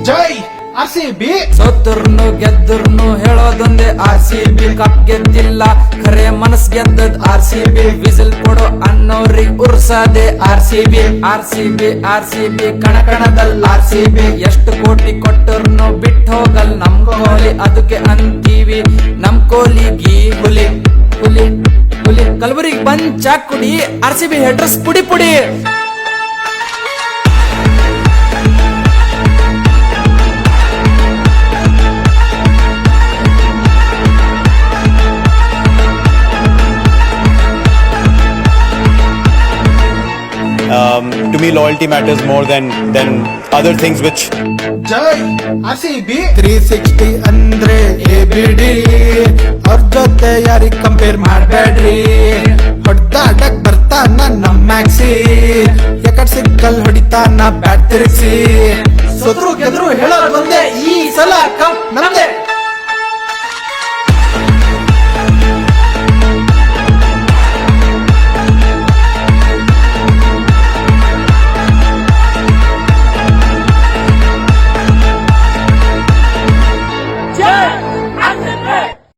ಜೈ RCB. ಸೋತರ್ನು ಗೆದ್ದರ್ನು ಹೇಳೋದೊಂದೇ RCB cup ಗೆದ್ದಿಲ್ಲ ಖರೆ ಮನಸ್ ಗೆದ್ದದ್ RCB whistle ಕೊಡೋ ಅನ್ನೋರಿಗೆ ಉರ್ಸದೆ RCB ಕಣಕಣದಲ್ RCB ಎಷ್ಟು ಕೋಟಿ ಕೊಟ್ಟರ್ನು ಬಿಟ್ಟು ಹೋಗಲ್ ನಮ್ ಕೋಹ್ಲಿ ಅದಕ್ಕೆ ಅಂತೀವಿ ನಮ್ ಕೋಹ್ಲಿಗಿ ಹುಲಿ ಹುಲಿ ಹುಲಿ ಕಲಬುರ್ಗಿ ಬಂದ್ ಚಾಕ್ ಕುಡಿ RCB ಹೆಡ್ರಸ್ ಪುಡಿ ಪುಡಿ. To me, loyalty matters more than other things which. Jai RCB. 360 ಅಂದ್ರೆ ABD ಅವ್ರ ಜೊತೆ ಯಾರಿಗ್ ಕಂಪೇರ್ ಮಾಡ್ಬೇಡ್ರಿ. ಹೊಡ್ದಾಡಕ್ ಬರ್ತಾನ ನಮ್ ಮ್ಯಾಕ್ಸಿ ಯಾಕಡ್ ಸಿಕ್ಕಲ್ ಹೊಡಿತಾನ ಬ್ಯಾಟ್ ತಿರುಗಿಸಿ. ಸೋತ್ರು ಗೆದ್ರು ಹೇಳೋದೊಂದೇ ಈ ಸಲ ಕಪ್ ನಮ್ದೇ.